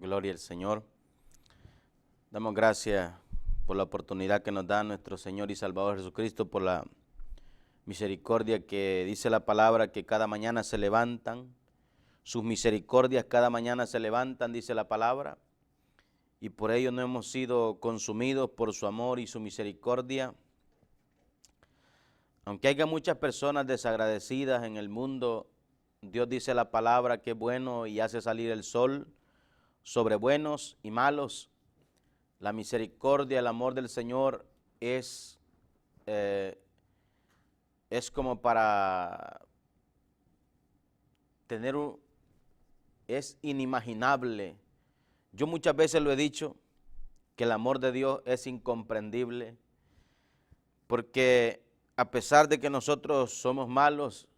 Gloria al Señor. Damos gracias por la oportunidad que nos da nuestro Señor y Salvador Jesucristo, por la misericordia que dice la palabra que cada mañana se levantan. Sus misericordias cada mañana se levantan, dice la palabra, y por ello no hemos sido consumidos por su amor y su misericordia. Aunque haya muchas personas desagradecidas en el mundo, Dios dice la palabra que es bueno y hace salir el sol sobre buenos y malos. La misericordia, el amor del Señor es como para tener es inimaginable. Yo muchas veces lo he dicho, que el amor de Dios es incomprendible, porque a pesar de que nosotros somos malos,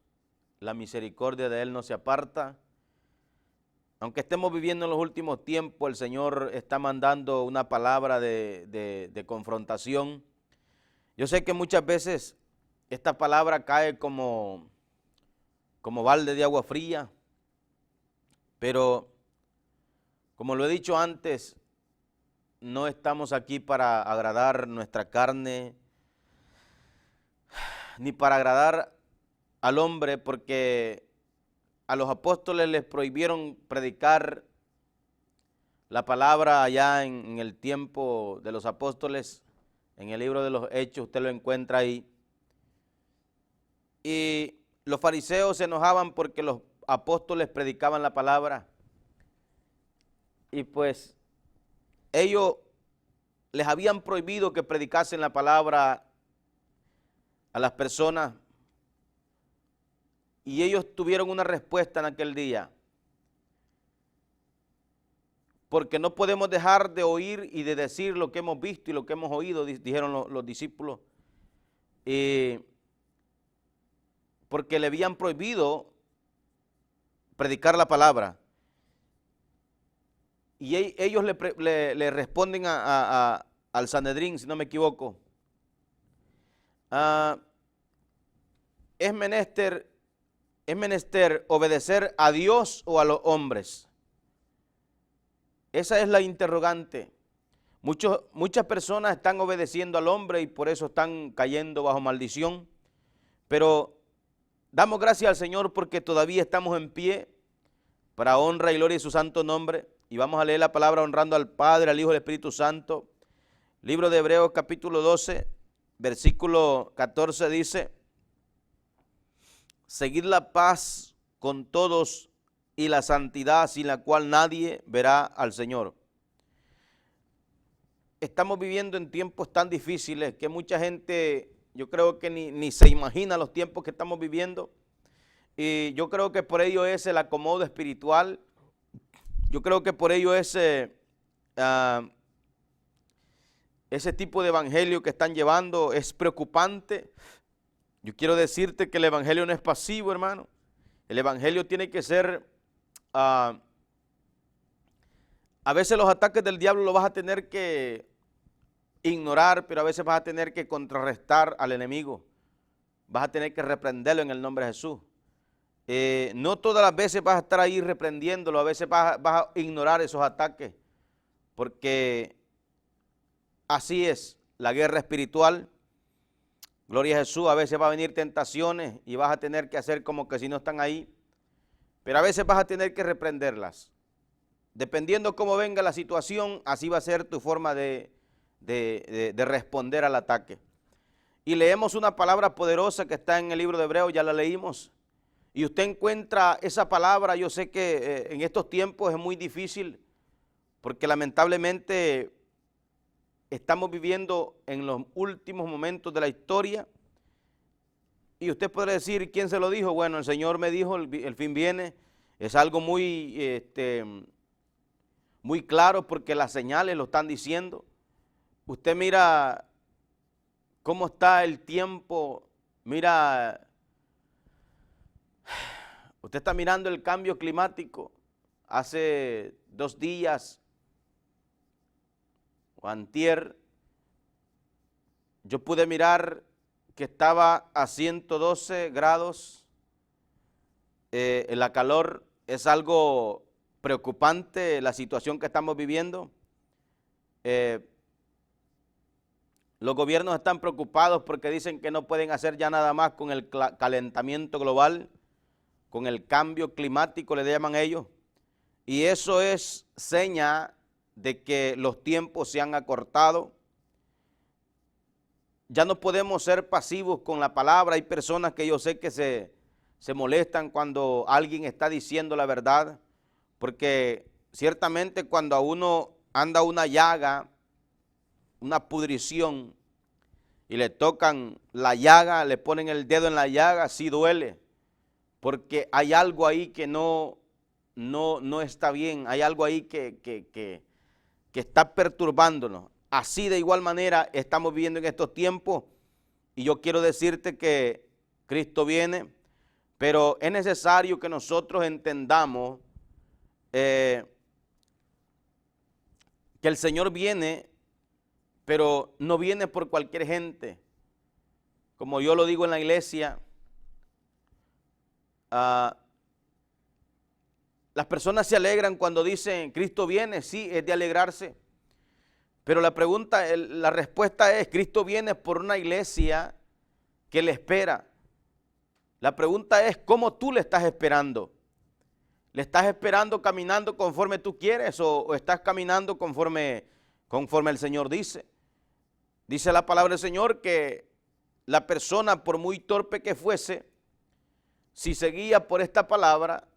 la misericordia de Él no se aparta. Aunque estemos viviendo en los últimos tiempos, el Señor está mandando una palabra de confrontación. Yo sé que muchas veces esta palabra cae como balde de agua fría, pero como lo he dicho antes, no estamos aquí para agradar nuestra carne, ni para agradar al hombre, porque a los apóstoles les prohibieron predicar la palabra allá en el tiempo de los apóstoles. En el libro de los Hechos usted lo encuentra ahí. Y los fariseos se enojaban porque los apóstoles predicaban la palabra. Y pues ellos les habían prohibido que predicasen la palabra a las personas. Y ellos tuvieron una respuesta en aquel día. Porque no podemos dejar de oír y de decir lo que hemos visto y lo que hemos oído, dijeron los discípulos. Porque le habían prohibido predicar la palabra. Y ellos le responden al Sanedrín, si no me equivoco. Es menester obedecer a Dios o a los hombres. Esa es la interrogante. Muchas personas están obedeciendo al hombre y por eso están cayendo bajo maldición. Pero damos gracias al Señor porque todavía estamos en pie para honra y gloria de su santo nombre. Y vamos a leer la palabra honrando al Padre, al Hijo y al Espíritu Santo. Libro de Hebreos capítulo 12, versículo 14 dice: seguid la paz con todos y la santidad sin la cual nadie verá al Señor. Estamos viviendo en tiempos tan difíciles que mucha gente, yo creo que ni se imagina los tiempos que estamos viviendo. Y yo creo que por ello es el acomodo espiritual. Yo creo que por ello es ese tipo de evangelio que están llevando es preocupante. Yo quiero decirte que el evangelio no es pasivo, hermano. El evangelio tiene que ser, a veces los ataques del diablo los vas a tener que ignorar, pero a veces vas a tener que contrarrestar al enemigo. Vas a tener que reprenderlo en el nombre de Jesús. No todas las veces vas a estar ahí reprendiéndolo, a veces vas a ignorar esos ataques, porque así es la guerra espiritual. Gloria a Jesús, a veces va a venir tentaciones y vas a tener que hacer como que si no están ahí, pero a veces vas a tener que reprenderlas. Dependiendo cómo venga la situación, así va a ser tu forma de responder al ataque. Y leemos una palabra poderosa que está en el libro de Hebreos, ya la leímos, y usted encuentra esa palabra. Yo sé que en estos tiempos es muy difícil, porque lamentablemente estamos viviendo en los últimos momentos de la historia, y usted podrá decir, ¿quién se lo dijo? Bueno, el Señor me dijo, el fin viene. Es algo muy, muy claro, porque las señales lo están diciendo. Usted mira cómo está el tiempo, mira, usted está mirando el cambio climático. Hace 2 días, o antier, yo pude mirar que estaba a 112 grados. La calor es algo preocupante la situación que estamos viviendo. Los gobiernos están preocupados porque dicen que no pueden hacer ya nada más con el calentamiento global, con el cambio climático, le llaman ellos. Y eso es seña de que los tiempos se han acortado. Ya no podemos ser pasivos con la palabra. Hay personas que yo sé que se molestan cuando alguien está diciendo la verdad, porque ciertamente cuando a uno anda una llaga, una pudrición, y le tocan la llaga, le ponen el dedo en la llaga, sí duele, porque hay algo ahí que no está bien, hay algo ahí que está perturbándonos. Así de igual manera estamos viviendo en estos tiempos, y yo quiero decirte que Cristo viene, pero es necesario que nosotros entendamos que el Señor viene, pero no viene por cualquier gente. Como yo lo digo en la iglesia, las personas se alegran cuando dicen Cristo viene, sí, es de alegrarse. Pero la respuesta es, Cristo viene por una iglesia que le espera. La pregunta es, ¿cómo tú le estás esperando? ¿Le estás esperando caminando conforme tú quieres o estás caminando conforme el Señor dice? Dice la palabra del Señor que la persona, por muy torpe que fuese, si seguía por esta palabra,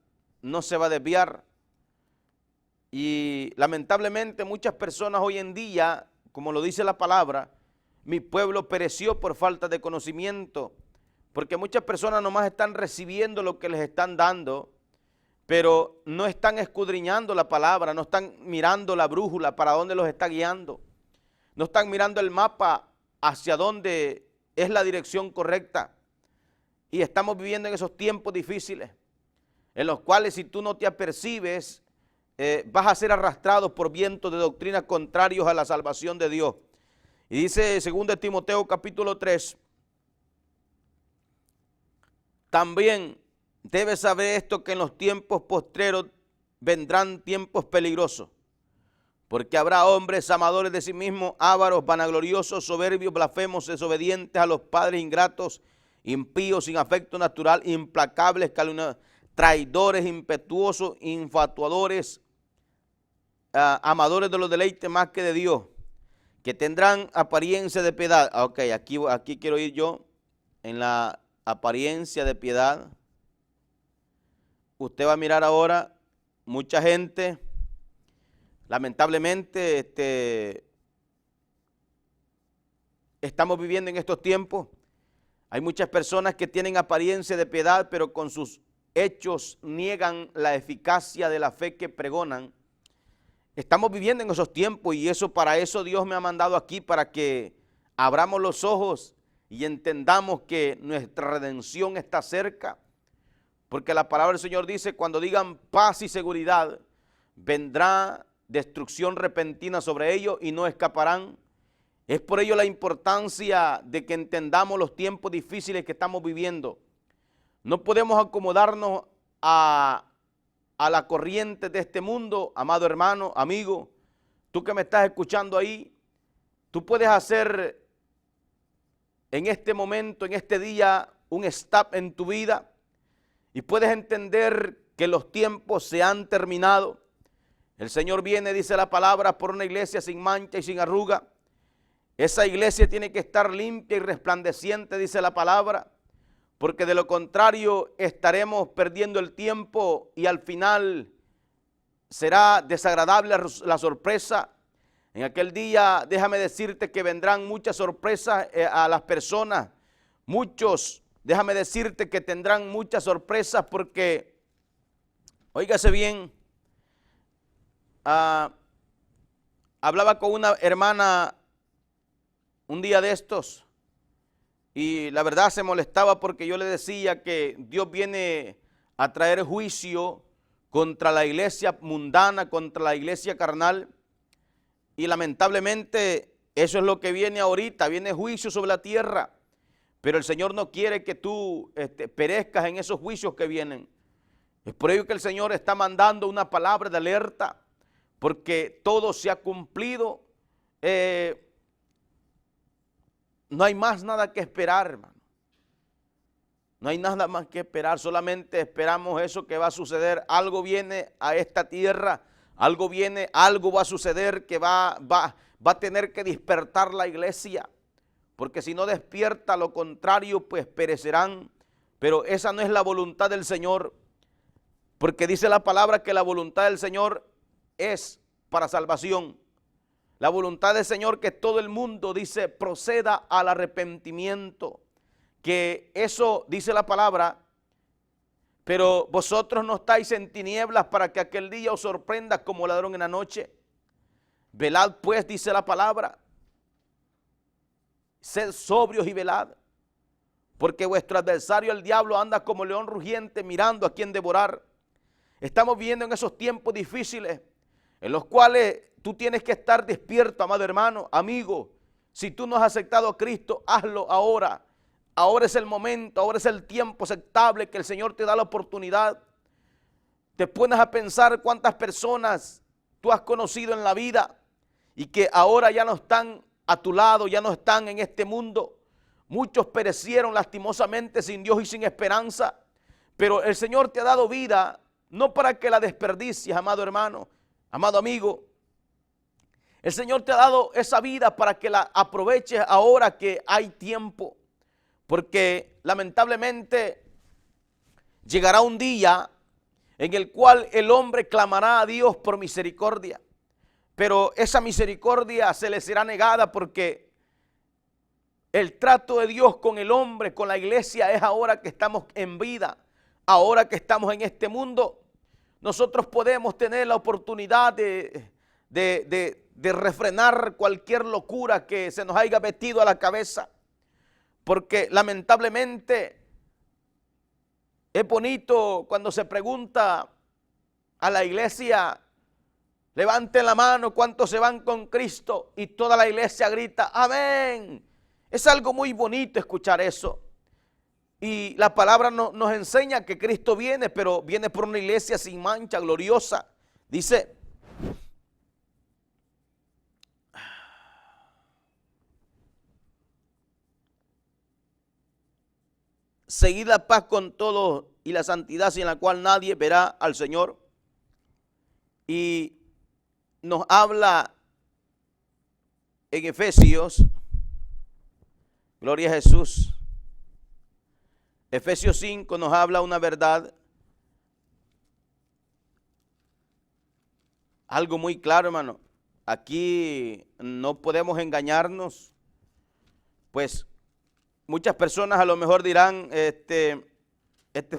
no se va a desviar. Y lamentablemente muchas personas hoy en día, como lo dice la palabra, mi pueblo pereció por falta de conocimiento, porque muchas personas nomás están recibiendo lo que les están dando, pero no están escudriñando la palabra, no están mirando la brújula para dónde los está guiando, no están mirando el mapa hacia dónde es la dirección correcta. Y estamos viviendo en esos tiempos difíciles, en los cuales si tú no te apercibes, vas a ser arrastrado por vientos de doctrina contrarios a la salvación de Dios. Y dice 2 Timoteo capítulo 3, también debes saber esto, que en los tiempos postreros vendrán tiempos peligrosos, porque habrá hombres amadores de sí mismos, ávaros, vanagloriosos, soberbios, blasfemos, desobedientes a los padres, ingratos, impíos, sin afecto natural, implacables, calumniadores, traidores, impetuosos, infatuadores, amadores de los deleites más que de Dios, que tendrán apariencia de piedad. Ok, aquí quiero ir yo en la apariencia de piedad. Usted va a mirar ahora mucha gente, lamentablemente, estamos viviendo en estos tiempos. Hay muchas personas que tienen apariencia de piedad, pero con sus hechos niegan la eficacia de la fe que pregonan. Estamos viviendo en esos tiempos y para eso Dios me ha mandado aquí, para que abramos los ojos y entendamos que nuestra redención está cerca, porque la palabra del Señor dice, cuando digan paz y seguridad, vendrá destrucción repentina sobre ellos y no escaparán. Es por ello la importancia de que entendamos los tiempos difíciles que estamos viviendo. No podemos acomodarnos a la corriente de este mundo, amado hermano, amigo. Tú que me estás escuchando ahí, tú puedes hacer en este momento, en este día, un stop en tu vida y puedes entender que los tiempos se han terminado. El Señor viene, dice la palabra, por una iglesia sin mancha y sin arruga. Esa iglesia tiene que estar limpia y resplandeciente, dice la palabra, porque de lo contrario estaremos perdiendo el tiempo y al final será desagradable la sorpresa. En aquel día, déjame decirte que vendrán muchas sorpresas a las personas. Muchos, déjame decirte que tendrán muchas sorpresas porque, óigase bien, hablaba con una hermana un día de estos y la verdad se molestaba porque yo le decía que Dios viene a traer juicio contra la iglesia mundana, contra la iglesia carnal, y lamentablemente eso es lo que viene ahorita, viene juicio sobre la tierra, pero el Señor no quiere que tú perezcas en esos juicios que vienen. Es por ello que el Señor está mandando una palabra de alerta, porque todo se ha cumplido. No hay más nada que esperar, hermano. No hay nada más que esperar, solamente esperamos eso que va a suceder. Algo viene a esta tierra, algo viene, algo va a suceder que va a tener que despertar la iglesia, porque si no despierta, lo contrario, pues perecerán. Pero esa no es la voluntad del Señor, porque dice la palabra que la voluntad del Señor es para salvación. La voluntad del Señor que todo el mundo, dice, proceda al arrepentimiento. Que eso dice la palabra, pero vosotros no estáis en tinieblas para que aquel día os sorprenda como ladrón en la noche. Velad pues, dice la palabra, sed sobrios y velad, porque vuestro adversario el diablo anda como león rugiente mirando a quien devorar. Estamos viviendo en esos tiempos difíciles en los cuales tú tienes que estar despierto, amado hermano, amigo. Si tú no has aceptado a Cristo, hazlo ahora. Ahora es el momento, ahora es el tiempo aceptable que el Señor te da la oportunidad. Te pones a pensar cuántas personas tú has conocido en la vida y que ahora ya no están a tu lado, ya no están en este mundo. Muchos perecieron lastimosamente sin Dios y sin esperanza, pero el Señor te ha dado vida, no para que la desperdicies, amado hermano, amado amigo. El Señor te ha dado esa vida para que la aproveches ahora que hay tiempo. Porque lamentablemente llegará un día en el cual el hombre clamará a Dios por misericordia, pero esa misericordia se le será negada, porque el trato de Dios con el hombre, con la iglesia, es ahora que estamos en vida, ahora que estamos en este mundo. Nosotros podemos tener la oportunidad de refrenar cualquier locura que se nos haya metido a la cabeza. Porque lamentablemente es bonito cuando se pregunta a la iglesia, levanten la mano cuántos se van con Cristo, y toda la iglesia grita, amén. Es algo muy bonito escuchar eso. Y la palabra nos enseña que Cristo viene, pero viene por una iglesia sin mancha, gloriosa. Dice, seguid la paz con todos y la santidad sin la cual nadie verá al Señor. Y nos habla en Efesios, gloria a Jesús, Efesios 5 nos habla una verdad, algo muy claro, hermano. Aquí no podemos engañarnos, pues muchas personas a lo mejor dirán, este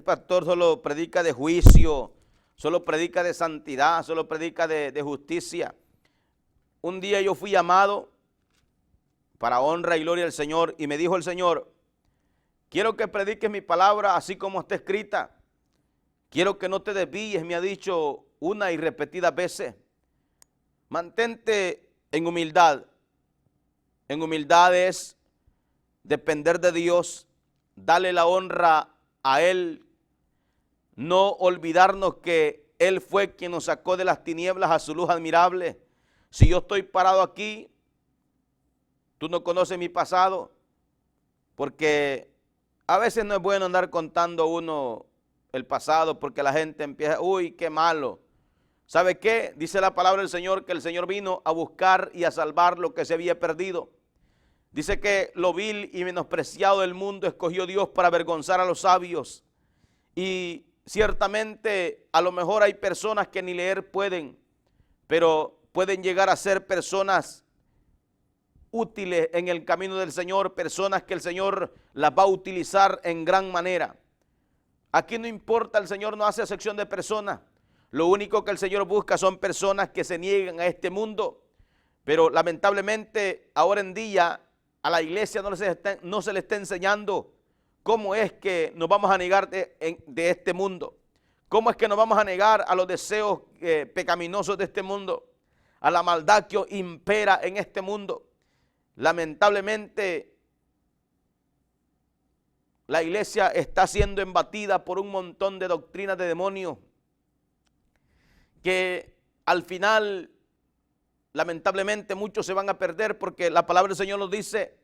pastor solo predica de juicio, solo predica de santidad, solo predica de justicia. Un día yo fui llamado para honra y gloria del Señor, y me dijo el Señor, quiero que prediques mi palabra así como está escrita. Quiero que no te desvíes, me ha dicho una y repetidas veces. Mantente en humildad. En humildad es depender de Dios, darle la honra a Él, no olvidarnos que Él fue quien nos sacó de las tinieblas a su luz admirable. Si yo estoy parado aquí, tú no conoces mi pasado, porque a veces no es bueno andar contando uno el pasado, porque la gente empieza, uy, qué malo. ¿Sabe qué? Dice la palabra del Señor que el Señor vino a buscar y a salvar lo que se había perdido. Dice que lo vil y menospreciado del mundo escogió Dios para avergonzar a los sabios. Y ciertamente a lo mejor hay personas que ni leer pueden, pero pueden llegar a ser personas útiles en el camino del Señor, personas que el Señor las va a utilizar en gran manera. Aquí no importa, el Señor no hace excepción de personas. Lo único que el Señor busca son personas que se niegan a este mundo. Pero lamentablemente ahora en día a la iglesia no se le está enseñando cómo es que nos vamos a negar de este mundo. Cómo es que nos vamos a negar a los deseos pecaminosos de este mundo, a la maldad que impera en este mundo. Lamentablemente la iglesia está siendo embatida por un montón de doctrinas de demonios que al final, lamentablemente, muchos se van a perder, porque la palabra del Señor nos dice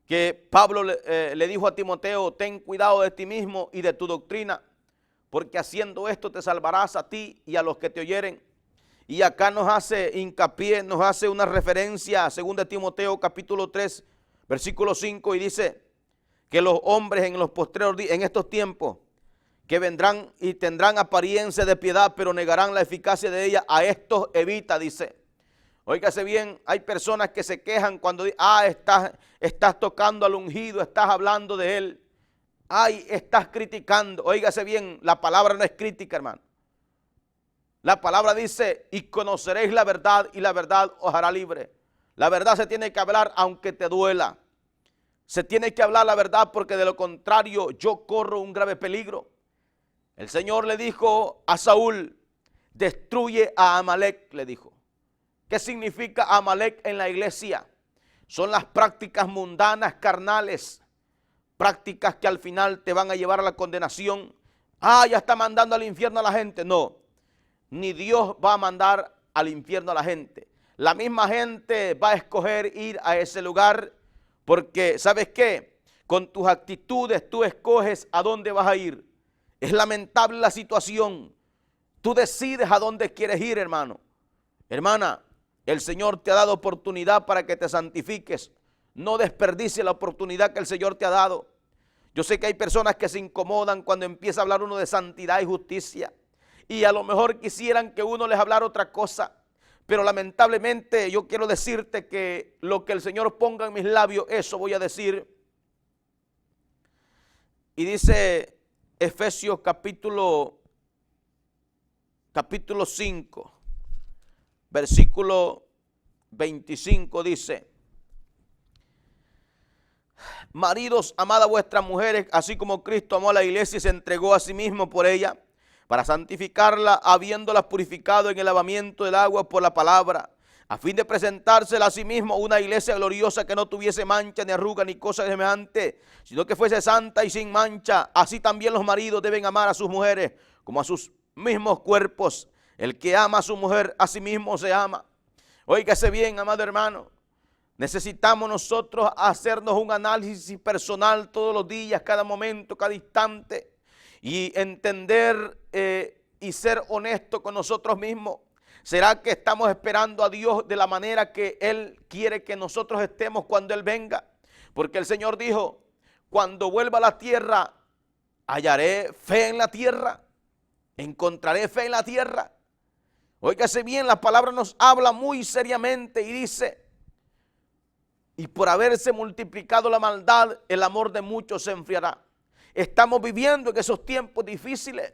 que Pablo le dijo a Timoteo: ten cuidado de ti mismo y de tu doctrina, porque haciendo esto te salvarás a ti y a los que te oyeren. Y acá nos hace hincapié, nos hace una referencia a 2 Timoteo capítulo 3, versículo 5, y dice que los hombres en los postreros días, en estos tiempos, que vendrán y tendrán apariencia de piedad, pero negarán la eficacia de ella. A estos evita, dice. Óigase bien, hay personas que se quejan cuando dicen: estás tocando al ungido, estás hablando de él. Ay, estás criticando. Óigase bien, la palabra no es crítica, hermano. La palabra dice: y conoceréis la verdad, y la verdad os hará libre. La verdad se tiene que hablar aunque te duela. Se tiene que hablar la verdad, porque de lo contrario yo corro un grave peligro. El Señor le dijo a Saúl: destruye a Amalek, le dijo. ¿Qué significa Amalek en la iglesia? Son las prácticas mundanas, carnales, prácticas que al final te van a llevar a la condenación. Ya está mandando al infierno a la gente. No, ni Dios va a mandar al infierno a la gente. La misma gente va a escoger ir a ese lugar, porque ¿sabes qué? Con tus actitudes tú escoges a dónde vas a ir. Es lamentable la situación. Tú decides a dónde quieres ir, hermano. Hermana, el Señor te ha dado oportunidad para que te santifiques. No desperdicies la oportunidad que el Señor te ha dado. Yo sé que hay personas que se incomodan cuando empieza a hablar uno de santidad y justicia, y a lo mejor quisieran que uno les hablara otra cosa, pero lamentablemente yo quiero decirte que lo que el Señor ponga en mis labios, eso voy a decir. Y dice Efesios capítulo 5, versículo 25, dice: maridos, amad a vuestras mujeres, así como Cristo amó a la iglesia y se entregó a sí mismo por ella, para santificarla, habiéndola purificado en el lavamiento del agua por la palabra, a fin de presentársela a sí mismo una iglesia gloriosa, que no tuviese mancha, ni arruga, ni cosa semejante, sino que fuese santa y sin mancha. Así también los maridos deben amar a sus mujeres como a sus mismos cuerpos. El que ama a su mujer, a sí mismo se ama. Óigase bien, amado hermano. Necesitamos nosotros hacernos un análisis personal todos los días, cada momento, cada instante, y entender y ser honesto con nosotros mismos. ¿Será que estamos esperando a Dios de la manera que Él quiere que nosotros estemos cuando Él venga? Porque el Señor dijo: cuando vuelva a la tierra, ¿hallaré fe en la tierra? ¿Encontraré fe en la tierra? Óigase bien, la palabra nos habla muy seriamente y dice: y por haberse multiplicado la maldad, el amor de muchos se enfriará. Estamos viviendo en esos tiempos difíciles,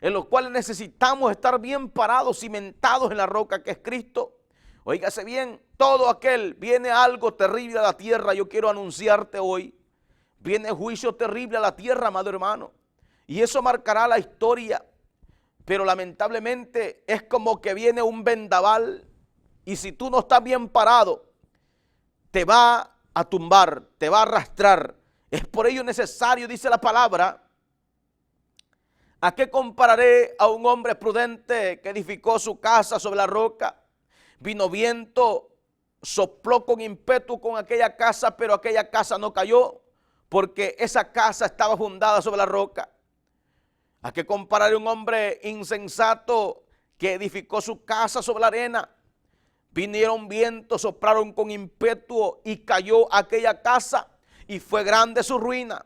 en los cuales necesitamos estar bien parados, cimentados en la roca que es Cristo. Óigase bien, todo aquel, viene algo terrible a la tierra. Yo quiero anunciarte hoy, viene juicio terrible a la tierra, amado hermano, y eso marcará la historia. Pero lamentablemente es como que viene un vendaval, y si tú no estás bien parado, te va a tumbar, te va a arrastrar. Es por ello necesario, dice la palabra: ¿a qué compararé a un hombre prudente que edificó su casa sobre la roca? Vino viento, sopló con ímpetu con aquella casa, pero aquella casa no cayó, porque esa casa estaba fundada sobre la roca. ¿A qué compararé un hombre insensato que edificó su casa sobre la arena? Vinieron vientos, soplaron con ímpetu y cayó aquella casa, y fue grande su ruina.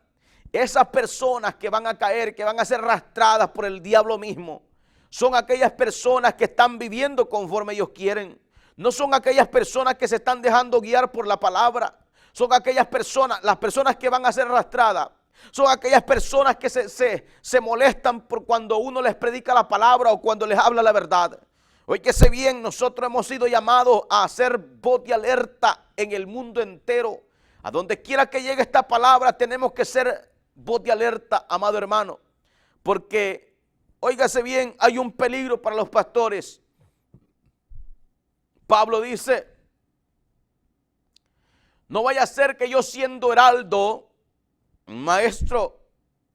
Esas personas que van a caer, que van a ser arrastradas por el diablo mismo, son aquellas personas que están viviendo conforme ellos quieren. No son aquellas personas que se están dejando guiar por la palabra. Son aquellas personas, las personas que van a ser arrastradas, son aquellas personas que se molestan por cuando uno les predica la palabra o cuando les habla la verdad. Óigase bien, nosotros hemos sido llamados a hacer voz de alerta en el mundo entero. A donde quiera que llegue esta palabra, tenemos que ser voz de alerta, amado hermano. Porque, óigase bien, hay un peligro para los pastores. Pablo dice: no vaya a ser que yo, siendo heraldo, un maestro,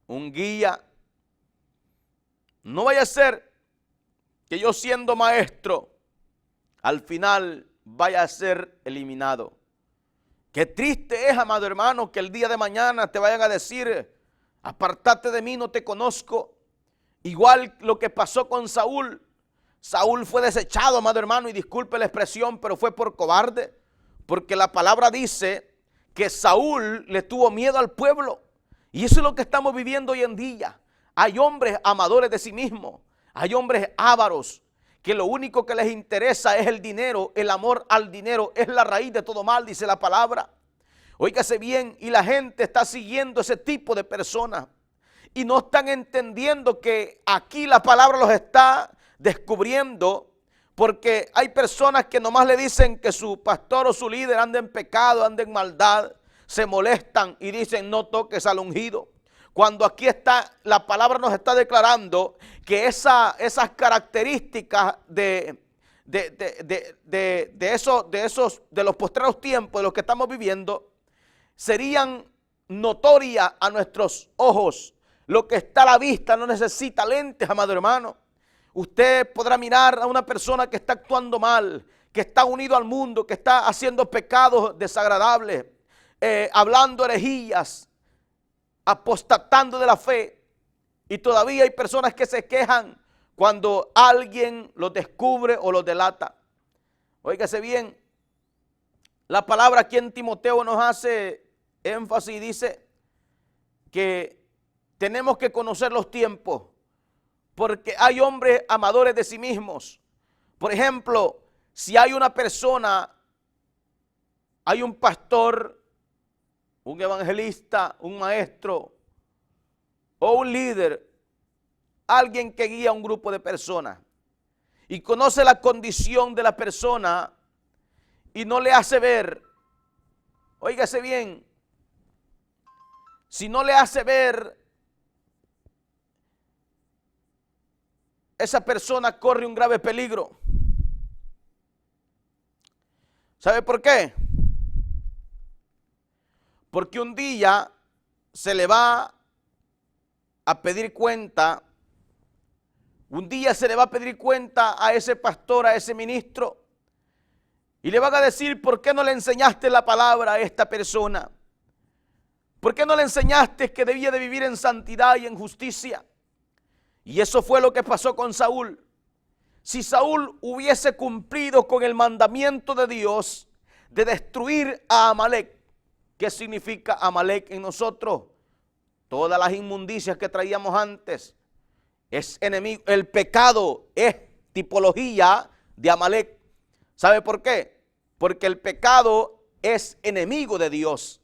un guía. No vaya a ser que yo siendo maestro, al final vaya a ser eliminado. Qué triste es, amado hermano, que el día de mañana te vayan a decir, apártate de mí, no te conozco. Igual lo que pasó con Saúl. Saúl fue desechado, amado hermano, y disculpe la expresión, pero fue por cobarde. Porque la palabra dice que Saúl le tuvo miedo al pueblo. Y eso es lo que estamos viviendo hoy en día. Hay hombres amadores de sí mismos. Hay hombres ávaros que lo único que les interesa es el dinero. El amor al dinero es la raíz de todo mal, dice la palabra. Óigase bien, y la gente está siguiendo ese tipo de personas. Y no están entendiendo que aquí la palabra los está descubriendo, porque hay personas que nomás le dicen que su pastor o su líder anda en pecado, anda en maldad, se molestan y dicen no toques al ungido. Cuando aquí está, la palabra nos está declarando que esas características de los postreros tiempos, de los que estamos viviendo, serían notorias a nuestros ojos. Lo que está a la vista no necesita lentes, amado hermano. Usted podrá mirar a una persona que está actuando mal, que está unido al mundo, que está haciendo pecados desagradables, hablando herejías, apostatando de la fe. Y todavía hay personas que se quejan cuando alguien los descubre o los delata. Óigase bien, la palabra aquí en Timoteo nos hace énfasis y dice que tenemos que conocer los tiempos, porque hay hombres amadores de sí mismos. Por ejemplo, si hay una persona, hay un pastor, un evangelista, un maestro o un líder, alguien que guía a un grupo de personas y conoce la condición de la persona y no le hace ver, óigase bien, si no le hace ver, esa persona corre un grave peligro. ¿Sabe por qué? Porque un día se le va a pedir cuenta, un día se le va a pedir cuenta a ese pastor, a ese ministro, y le van a decir, ¿por qué no le enseñaste la palabra a esta persona? ¿Por qué no le enseñaste que debía de vivir en santidad y en justicia? Y eso fue lo que pasó con Saúl. Si Saúl hubiese cumplido con el mandamiento de Dios de destruir a Amalek, ¿qué significa Amalek en nosotros? Todas las inmundicias que traíamos antes. Es enemigo. El pecado es tipología de Amalek. ¿Sabe por qué? Porque el pecado es enemigo de Dios.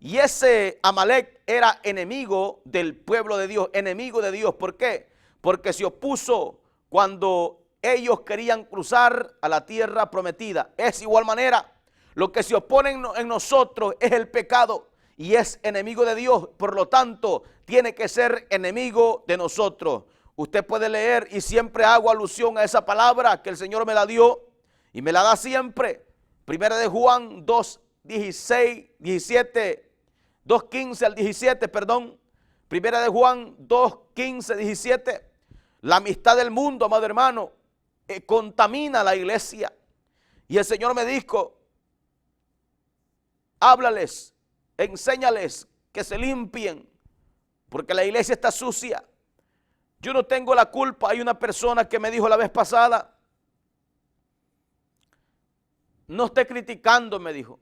Y ese Amalek era enemigo del pueblo de Dios, enemigo de Dios. ¿Por qué? Porque se opuso cuando ellos querían cruzar a la tierra prometida. Es igual manera, lo que se opone en nosotros es el pecado y es enemigo de Dios. Por lo tanto, tiene que ser enemigo de nosotros. Usted puede leer y siempre hago alusión a esa palabra que el Señor me la dio y me la da siempre. Primera de Juan 2:15 al 17, perdón. Primera de Juan 2:15, 17. La amistad del mundo, amado hermano, contamina la iglesia. Y el Señor me dijo, háblales, enséñales que se limpien, porque la iglesia está sucia. Yo no tengo la culpa. Hay una persona que me dijo la vez pasada, no esté criticando, me dijo.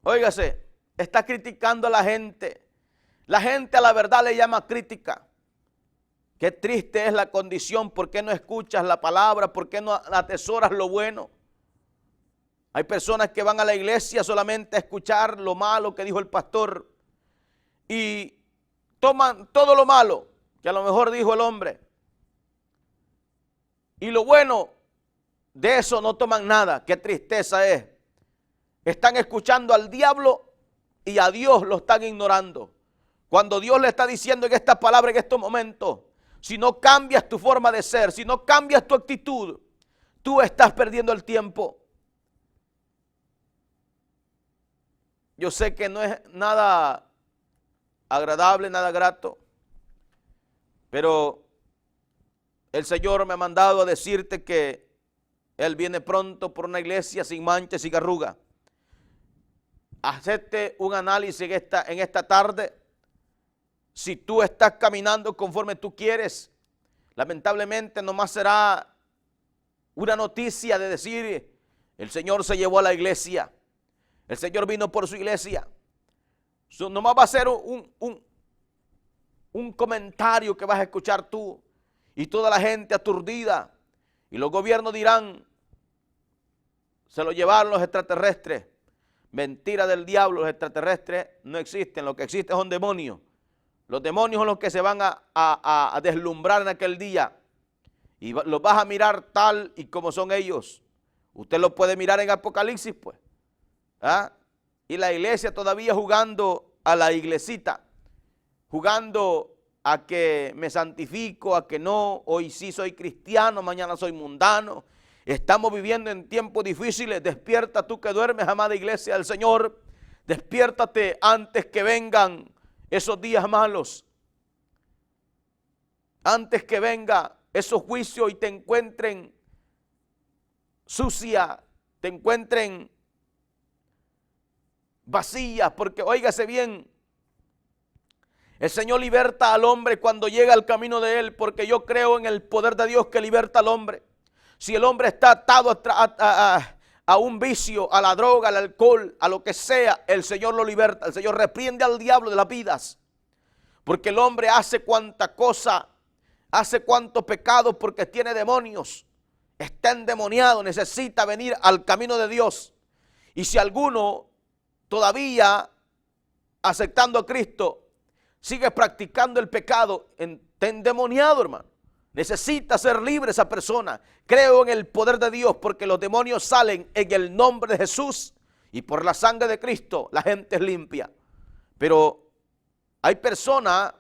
Óigase, está criticando a la gente. La gente a la verdad le llama crítica. Qué triste es la condición. ¿Por qué no escuchas la palabra? ¿Por qué no atesoras lo bueno? Hay personas que van a la iglesia solamente a escuchar lo malo que dijo el pastor y toman todo lo malo que a lo mejor dijo el hombre. Y lo bueno de eso no toman nada. Qué tristeza es. Están escuchando al diablo y a Dios lo están ignorando. Cuando Dios le está diciendo en esta palabra, en estos momentos, si no cambias tu forma de ser, si no cambias tu actitud, tú estás perdiendo el tiempo. Yo sé que no es nada agradable, nada grato. Pero el Señor me ha mandado a decirte que Él viene pronto por una iglesia sin manchas y arrugas. Hacete un análisis en esta tarde. Si tú estás caminando conforme tú quieres, lamentablemente nomás será una noticia de decir, el Señor se llevó a la iglesia, el Señor vino por su iglesia. Nomás va a ser un comentario que vas a escuchar tú y toda la gente aturdida. Y los gobiernos dirán, se lo llevaron los extraterrestres. Mentira del diablo, los extraterrestres no existen, lo que existe son demonios. Los demonios son los que se van a deslumbrar en aquel día y los vas a mirar tal y como son ellos. Usted lo puede mirar en Apocalipsis, pues. ¿Ah? Y la iglesia todavía jugando a la iglesita, jugando a que me santifico, a que no, hoy sí soy cristiano, mañana soy mundano. Estamos viviendo en tiempos difíciles. Despierta tú que duermes, amada iglesia del Señor. Despiértate antes que vengan esos días malos. Antes que venga esos juicios y te encuentren sucia, te encuentren vacía, porque óigase bien, el Señor liberta al hombre cuando llega al camino de Él, porque yo creo en el poder de Dios que liberta al hombre. Si el hombre está atado a un vicio, a la droga, al alcohol, a lo que sea, el Señor lo liberta. El Señor reprende al diablo de las vidas, porque el hombre hace cuanta cosa, hace cuanto pecado porque tiene demonios. Está endemoniado, necesita venir al camino de Dios. Y si alguno todavía aceptando a Cristo sigue practicando el pecado, está endemoniado, hermano. Necesita ser libre esa persona. Creo en el poder de Dios, porque los demonios salen en el nombre de Jesús y por la sangre de Cristo la gente es limpia. Pero hay personas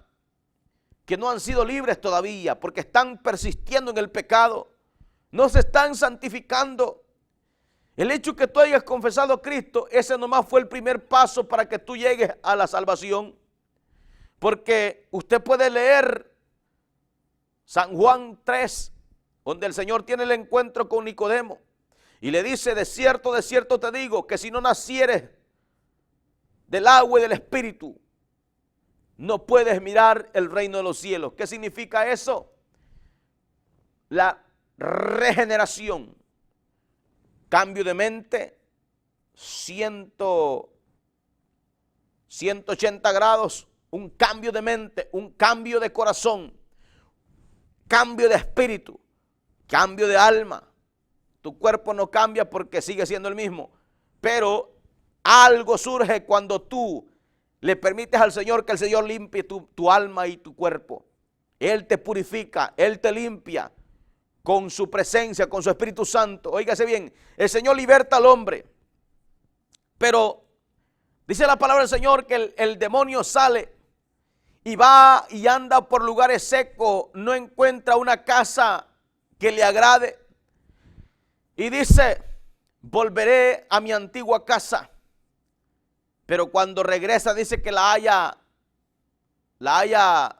que no han sido libres todavía porque están persistiendo en el pecado. No se están santificando. El hecho que tú hayas confesado a Cristo, ese nomás fue el primer paso para que tú llegues a la salvación. Porque usted puede leer San Juan 3, donde el Señor tiene el encuentro con Nicodemo y le dice, de cierto te digo, que si no nacieres del agua y del Espíritu, no puedes mirar el reino de los cielos. ¿Qué significa eso? La regeneración, cambio de mente, 180 grados, un cambio de mente, un cambio de corazón, cambio de espíritu, cambio de alma. Tu cuerpo no cambia porque sigue siendo el mismo, pero algo surge cuando tú le permites al Señor que el Señor limpie tu alma y tu cuerpo. Él te purifica, Él te limpia con su presencia, con su Espíritu Santo. Óigase bien, el Señor liberta al hombre, pero dice la palabra del Señor que el demonio sale y va y anda por lugares secos, no encuentra una casa que le agrade y dice, volveré a mi antigua casa. Pero cuando regresa dice que la haya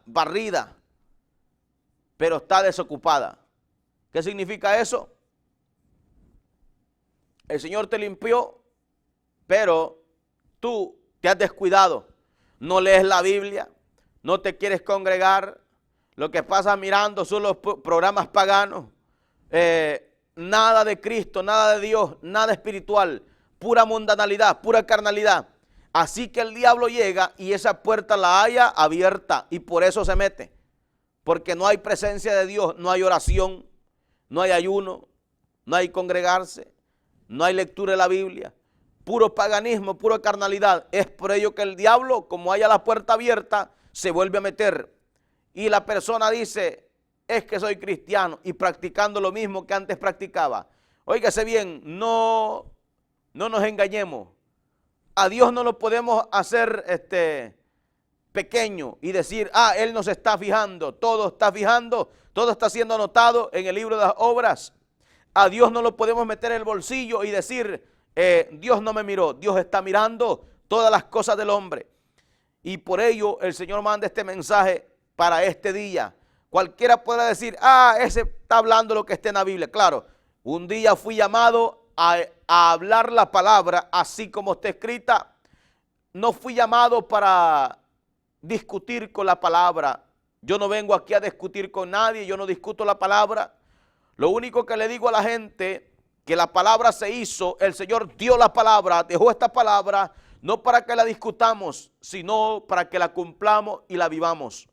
barrida, pero está desocupada. ¿Qué significa eso? El Señor te limpió, pero tú te has descuidado. No lees la Biblia, no te quieres congregar, lo que pasas mirando son los programas paganos, nada de Cristo, nada de Dios, nada espiritual, pura mundanalidad, pura carnalidad. Así que el diablo llega y esa puerta la haya abierta y por eso se mete, porque no hay presencia de Dios, no hay oración, no hay ayuno, no hay congregarse, no hay lectura de la Biblia, puro paganismo, pura carnalidad. Es por ello que el diablo, como haya la puerta abierta, se vuelve a meter y la persona dice, es que soy cristiano, y practicando lo mismo que antes practicaba. Óigase bien, no nos engañemos. A Dios no lo podemos hacer pequeño y decir, Él nos está fijando, todo está siendo anotado en el libro de las obras. A Dios no lo podemos meter en el bolsillo y decir, Dios no me miró. Dios está mirando todas las cosas del hombre. Y por ello el Señor manda este mensaje para este día. Cualquiera pueda decir, ah, ese está hablando lo que está en la Biblia. Claro, un día fui llamado a hablar la palabra así como está escrita. No fui llamado para discutir con la palabra. Yo no vengo aquí a discutir con nadie, yo no discuto la palabra. Lo único que le digo a la gente, que la palabra se hizo, el Señor dio la palabra, dejó esta palabra, no para que la discutamos, sino para que la cumplamos y la vivamos.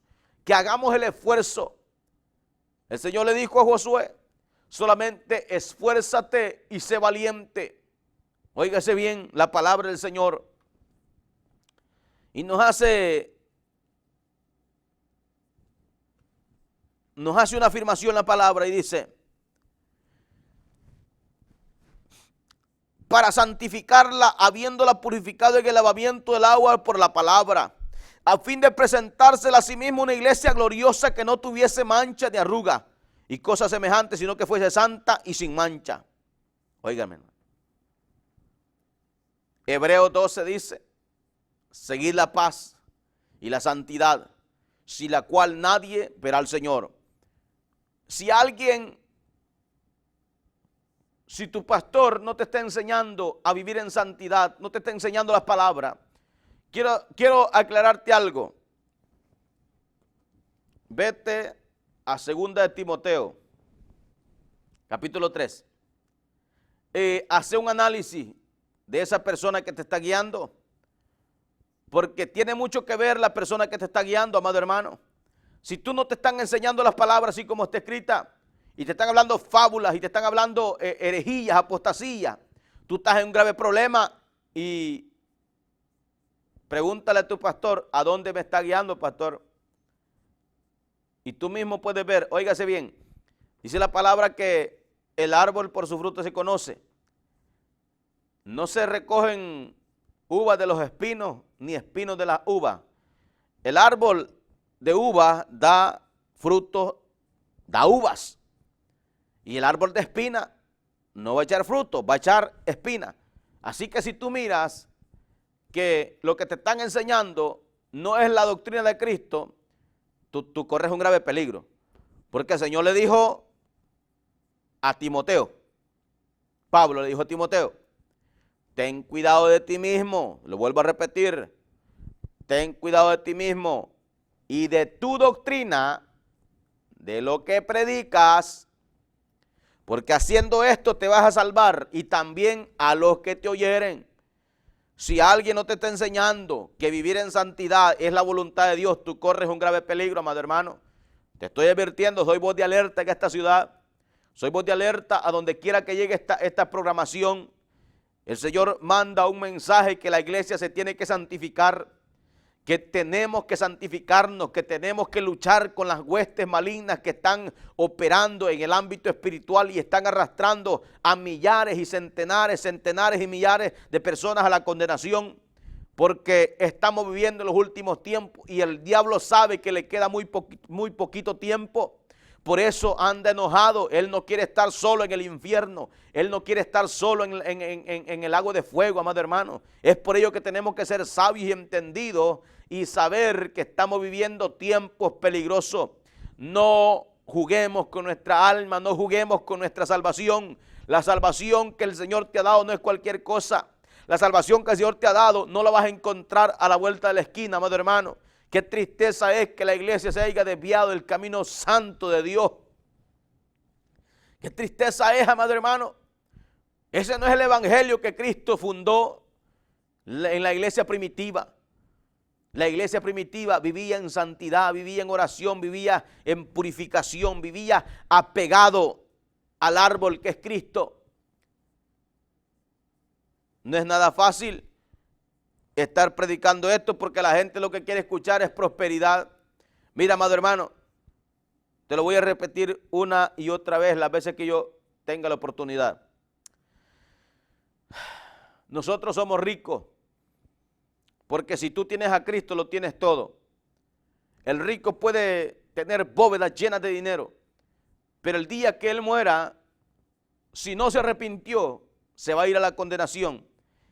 Que hagamos el esfuerzo. El Señor le dijo a Josué, solamente esfuérzate y sé valiente. Óigase bien la palabra del Señor. Y nos hace una afirmación la palabra y dice, para santificarla, habiéndola purificado en el lavamiento del agua por la palabra, a fin de presentársela a sí mismo una iglesia gloriosa que no tuviese mancha ni arruga y cosas semejantes, sino que fuese santa y sin mancha. Óigame. Hebreos 12 dice, seguid la paz y la santidad, sin la cual nadie verá al Señor. Si tu pastor no te está enseñando a vivir en santidad, no te está enseñando las palabras, quiero aclararte algo. Vete a 2 de Timoteo, capítulo 3. Hace un análisis de esa persona que te está guiando, porque tiene mucho que ver la persona que te está guiando, amado hermano. Si tú no te están enseñando las palabras así como está escrita, y te están hablando fábulas, y te están hablando herejías, apostasías, tú estás en un grave problema. Y pregúntale a tu pastor, ¿a dónde me está guiando, pastor? Y tú mismo puedes ver, óigase bien, dice la palabra que el árbol por su fruto se conoce. No se recogen uvas de los espinos, ni espinos de las uvas. El árbol de uvas da frutos, da uvas. Y el árbol de espina no va a echar fruto, va a echar espina. Así que si tú miras que lo que te están enseñando no es la doctrina de Cristo, tú corres un grave peligro. Porque el Señor le dijo a Timoteo, Pablo le dijo a Timoteo, ten cuidado de ti mismo, lo vuelvo a repetir, ten cuidado de ti mismo y de tu doctrina, de lo que predicas, porque haciendo esto te vas a salvar y también a los que te oyeren. Si alguien no te está enseñando que vivir en santidad es la voluntad de Dios, tú corres un grave peligro, amado hermano. Te estoy advirtiendo, soy voz de alerta en esta ciudad, soy voz de alerta a donde quiera que llegue esta programación. El Señor manda un mensaje que la iglesia se tiene que santificar, que tenemos que santificarnos, que tenemos que luchar con las huestes malignas que están operando en el ámbito espiritual y están arrastrando a millares y centenares y millares de personas a la condenación, porque estamos viviendo los últimos tiempos y el diablo sabe que le queda muy poquito tiempo. Por eso anda enojado, él no quiere estar solo en el infierno, él no quiere estar solo en el lago de fuego, amado hermano. Es por ello que tenemos que ser sabios y entendidos y saber que estamos viviendo tiempos peligrosos. No juguemos con nuestra alma, no juguemos con nuestra salvación. La salvación que el Señor te ha dado no es cualquier cosa. La salvación que el Señor te ha dado no la vas a encontrar a la vuelta de la esquina, amado hermano. Qué tristeza es que la iglesia se haya desviado del camino santo de Dios. Qué tristeza es, amado hermano. Ese no es el evangelio que Cristo fundó en la iglesia primitiva. La iglesia primitiva vivía en santidad, vivía en oración, vivía en purificación, vivía apegado al árbol que es Cristo. No es nada fácil estar predicando esto porque la gente lo que quiere escuchar es prosperidad. Mira, amado hermano, te lo voy a repetir una y otra vez las veces que yo tenga la oportunidad. Nosotros somos ricos porque si tú tienes a Cristo lo tienes todo. El rico puede tener bóvedas llenas de dinero, pero el día que él muera, si no se arrepintió, se va a ir a la condenación.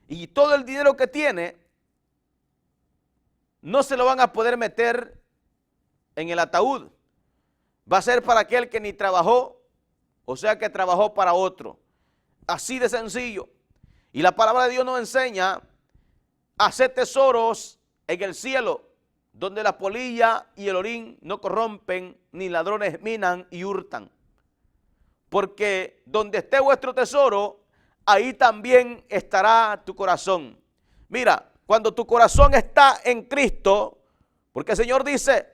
Y todo el dinero que tiene no se lo van a poder meter en el ataúd. Va a ser para aquel que ni trabajó, o sea que trabajó para otro. Así de sencillo. Y la palabra de Dios nos enseña a hacer tesoros en el cielo, donde la polilla y el orín no corrompen, ni ladrones minan y hurtan. Porque donde esté vuestro tesoro, ahí también estará tu corazón. Mira, cuando tu corazón está en Cristo, porque el Señor dice,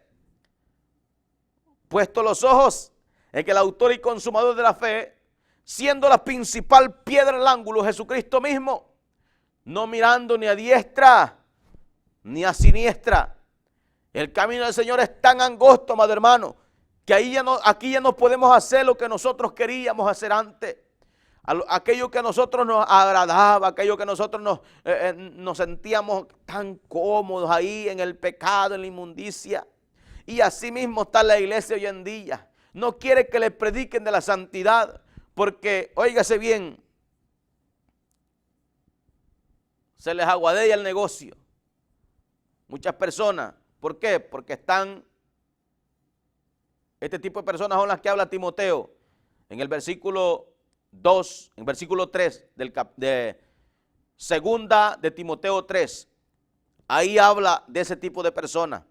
puesto los ojos en el autor y consumador de la fe, siendo la principal piedra del ángulo Jesucristo mismo, no mirando ni a diestra ni a siniestra. El camino del Señor es tan angosto, amado hermano, que aquí ya no podemos hacer lo que nosotros queríamos hacer antes. Aquello que a nosotros nos agradaba, aquello que nosotros nos sentíamos tan cómodos ahí en el pecado, en la inmundicia. Y así mismo está la iglesia hoy en día. No quiere que le prediquen de la santidad, porque, óigase bien, se les aguadea el negocio. Muchas personas, ¿por qué? Porque este tipo de personas son las que habla Timoteo en el versículo 2, en versículo 3 de segunda de Timoteo 3. Ahí habla de ese tipo de personas.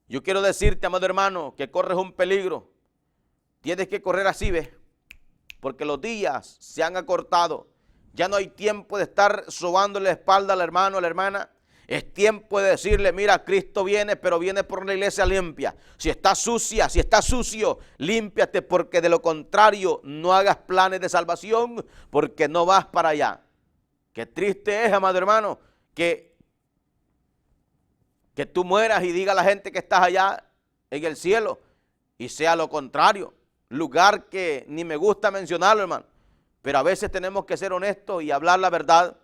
Yo quiero decirte, amado hermano, que corres un peligro. Tienes que correr así, ¿ves? Porque los días se han acortado. Ya no hay tiempo de estar sobándole la espalda al hermano, a la hermana. Es tiempo de decirle, mira, Cristo viene, pero viene por una iglesia limpia. Si está sucia, si está sucio, límpiate, porque de lo contrario no hagas planes de salvación, porque no vas para allá. Qué triste es, amado hermano, que tú mueras y diga a la gente que estás allá en el cielo, y sea lo contrario. Lugar que ni me gusta mencionarlo, hermano, pero a veces tenemos que ser honestos y hablar la verdad.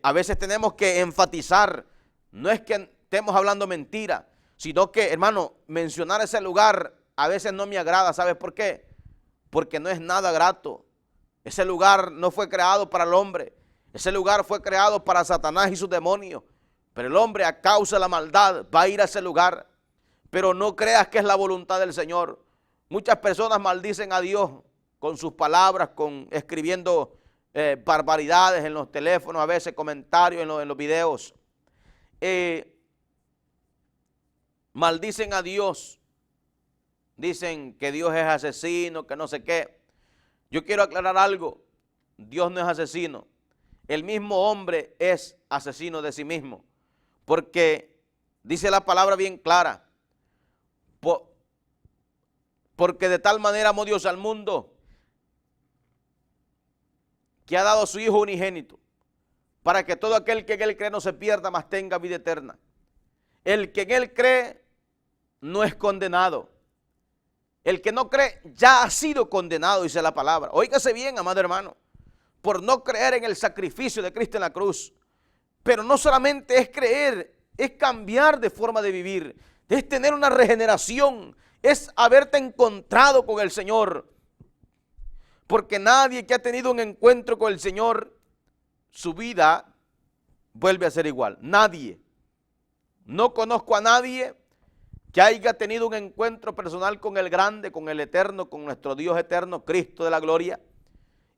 A veces tenemos que enfatizar, no es que estemos hablando mentira, sino que, hermano, mencionar ese lugar a veces no me agrada. ¿Sabes por qué? Porque no es nada grato. Ese lugar no fue creado para el hombre, ese lugar fue creado para Satanás y sus demonios, pero el hombre, a causa de la maldad, va a ir a ese lugar. Pero no creas que es la voluntad del Señor. Muchas personas maldicen a Dios con sus palabras, escribiendo barbaridades en los teléfonos, a veces comentarios en los videos. Maldicen a Dios, dicen que Dios es asesino, que no sé qué. Yo quiero aclarar algo, Dios no es asesino. El mismo hombre es asesino de sí mismo, porque dice la palabra bien clara, porque de tal manera amó Dios al mundo, que ha dado a su Hijo unigénito, para que todo aquel que en Él cree no se pierda, mas tenga vida eterna. El que en Él cree no es condenado. El que no cree ya ha sido condenado, dice la palabra. Óigase bien, amado hermano, por no creer en el sacrificio de Cristo en la cruz. Pero no solamente es creer, es cambiar de forma de vivir, es tener una regeneración, es haberte encontrado con el Señor. Porque nadie que ha tenido un encuentro con el Señor, su vida vuelve a ser igual. Nadie. No conozco a nadie que haya tenido un encuentro personal con el grande, con el eterno, con nuestro Dios eterno, Cristo de la gloria,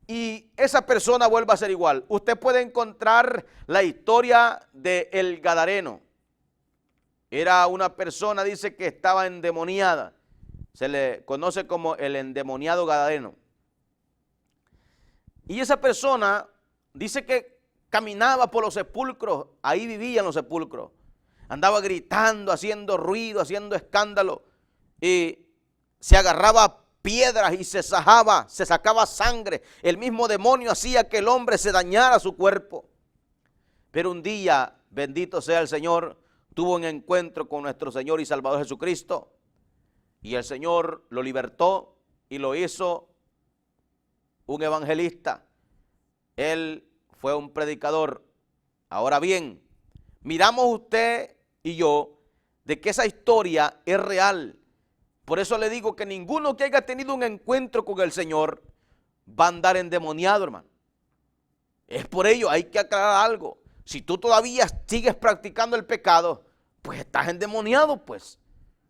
y esa persona vuelve a ser igual. Usted puede encontrar la historia del Gadareno. Era una persona, dice, que estaba endemoniada. Se le conoce como el endemoniado Gadareno. Y esa persona dice que caminaba por los sepulcros, ahí vivía en los sepulcros. Andaba gritando, haciendo ruido, haciendo escándalo, y se agarraba a piedras y se sacaba sangre. El mismo demonio hacía que el hombre se dañara su cuerpo. Pero un día, bendito sea el Señor, tuvo un encuentro con nuestro Señor y Salvador Jesucristo, y el Señor lo libertó y lo hizo un evangelista. Él fue un predicador. Ahora bien, miramos usted y yo de que esa historia es real. Por eso le digo que ninguno que haya tenido un encuentro con el Señor va a andar endemoniado, hermano. Es por ello, hay que aclarar algo. Si tú todavía sigues practicando el pecado, pues estás endemoniado, pues.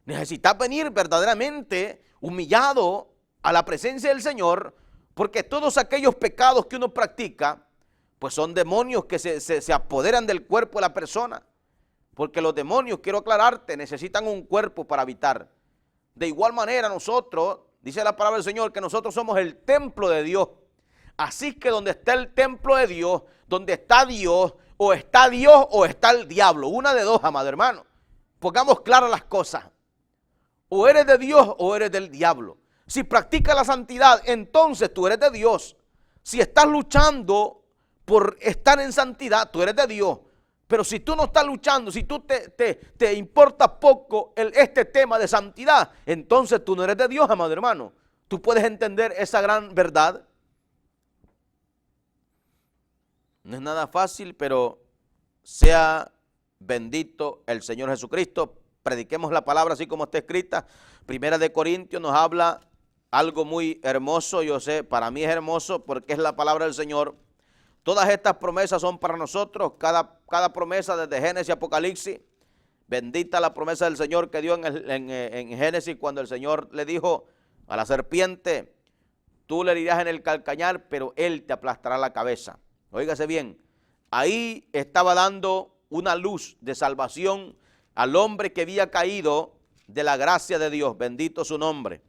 Necesitas venir verdaderamente humillado a la presencia del Señor, porque todos aquellos pecados que uno practica, pues son demonios que se apoderan del cuerpo de la persona. Porque los demonios, quiero aclararte, necesitan un cuerpo para habitar. De igual manera nosotros, dice la palabra del Señor, que nosotros somos el templo de Dios. Así que donde está el templo de Dios, donde está Dios o está el diablo. Una de dos, amado hermano. Pongamos claras las cosas. O eres de Dios o eres del diablo. Si practicas la santidad, entonces tú eres de Dios. Si estás luchando por estar en santidad, tú eres de Dios. Pero si tú no estás luchando, si tú te importa poco este tema de santidad, entonces tú no eres de Dios, amado hermano. Tú puedes entender esa gran verdad. No es nada fácil, pero sea bendito el Señor Jesucristo. Prediquemos la palabra así como está escrita. Primera de Corintios nos habla algo muy hermoso. Yo sé, para mí es hermoso porque es la palabra del Señor. Todas estas promesas son para nosotros, cada promesa desde Génesis y Apocalipsis. Bendita la promesa del Señor que dio en Génesis cuando el Señor le dijo a la serpiente, tú le herirás en el calcañar, pero él te aplastará la cabeza. Óigase bien, ahí estaba dando una luz de salvación al hombre que había caído de la gracia de Dios, bendito su nombre.